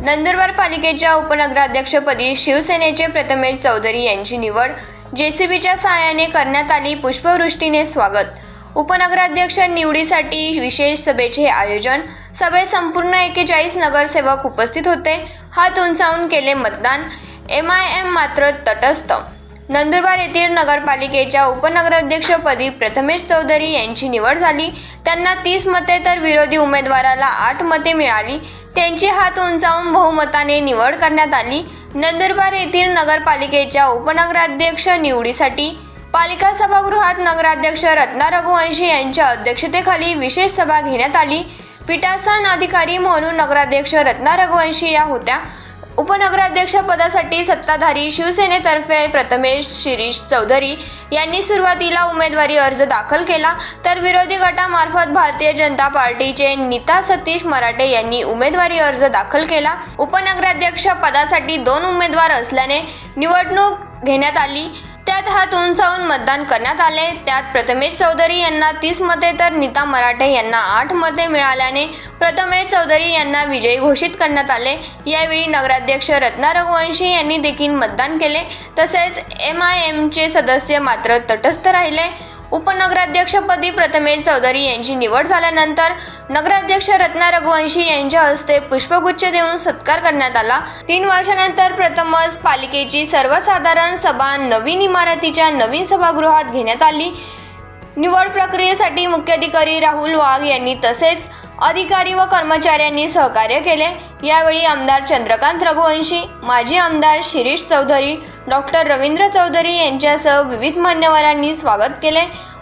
नंदुरबार पालिकेच्या उपनगराध्यक्षपदी शिवसेनेचे प्रथमेश चौधरी यांची निवड जेसीबीच्या सहाय्याने करण्यात आली. पुष्पवृष्टीने स्वागत. उपनगराध्यक्ष निवडीसाठी विशेष सभेचे आयोजन. सभेत संपूर्ण 41 नगरसेवक उपस्थित होते. हात उंचावून केले मतदान. MIM मात्र तटस्थ. नंदुरबार येथील नगरपालिकेच्या उपनगराध्यक्षपदी प्रथमेश चौधरी यांची निवड झाली. त्यांना 30 मते तर विरोधी उमेदवाराला 8 मते मिळाली. त्यांची हात उंचावून बहुमताने निवड करण्यात आली. नंदुरबार येथील नगरपालिकेच्या उपनगराध्यक्ष निवडीसाठी पालिका सभागृहात नगराध्यक्ष रत्ना रघुवंशी यांच्या अध्यक्षतेखाली विशेष सभा घेण्यात आली. पीठासन अधिकारी म्हणून नगराध्यक्ष रत्ना रघुवंशी या होत्या. उपनगराध्यक्ष पदासाठी सत्ताधारी शिवसेनेतर्फे प्रथमेश शिरीष चौधरी यांनी सुरुवातीला उमेदवारी अर्ज दाखल केला, तर विरोधी गटामार्फत भारतीय जनता पार्टीचे नीता सतीश मराठे यांनी उमेदवारी अर्ज दाखल केला. उपनगराध्यक्ष पदासाठी 2 उमेदवार असल्याने निवडणूक घेण्यात आली. त्यात हात उंचावून मतदान करण्यात आले. त्यात प्रथमेश चौधरी यांना 30 मते तर नीता मराठे यांना 8 मते मिळाल्याने प्रथमेश चौधरी यांना विजयी घोषित करण्यात आले. यावेळी नगराध्यक्ष रत्ना रघुवंशी यांनी देखील मतदान केले. तसेच MIMचे सदस्य मात्र तटस्थ राहिले. उपनगराध्यक्षपदी प्रथमेश चौधरी यांची निवड झाल्यानंतर नगराध्यक्ष रत्ना रघुवंशी यांच्या हस्ते पुष्पगुच्छ देऊन सत्कार करण्यात आला. 3 वर्षानंतर प्रथमच पालिकेची सर्वसाधारण सभा नवीन इमारतीच्या नवीन सभागृहात घेण्यात आली. निवड प्रक्रियेसाठी मुख्याधिकारी राहुल वाघ यांनी तसेच अधिकारी व कर्मचाऱ्यांनी सहकार्य केले. यावेळी आमदार चंद्रकांत रघुवंशी, माजी आमदार शिरीष चौधरी, डॉक्टर रवींद्र चौधरी यांच्यासह विविध मान्यवरांनी स्वागत केले.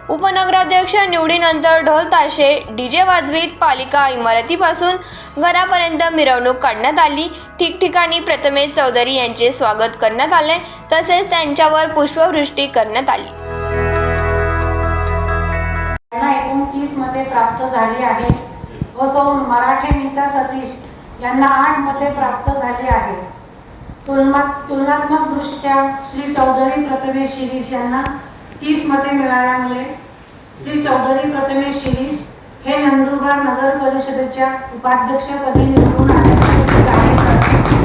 उपनगराध्यक्ष निवडीनंतर ढोल ताशे DJ वाजवीत पालिका इमारतीपासून घरापर्यंत मिरवणूक काढण्यात आली. ठिकठिकाणी प्रथमेश चौधरी यांचे स्वागत करण्यात आले. तसेच त्यांच्यावर पुष्पवृष्टी करण्यात आली. 29 मते प्राप्त झाली आहेत व सौ मराठे नीता सतीश यांना 8 मते प्राप्त झाली आहेत. तुलनात्मक दृष्ट्या श्री चौधरी प्रथमेश शिरीष यांना 30 मते मिळाल्यामुळे श्री चौधरी प्रथमेश शिरीष हे नंदुरबार नगर परिषदेच्या उपाध्यक्षपदी निवडून आले.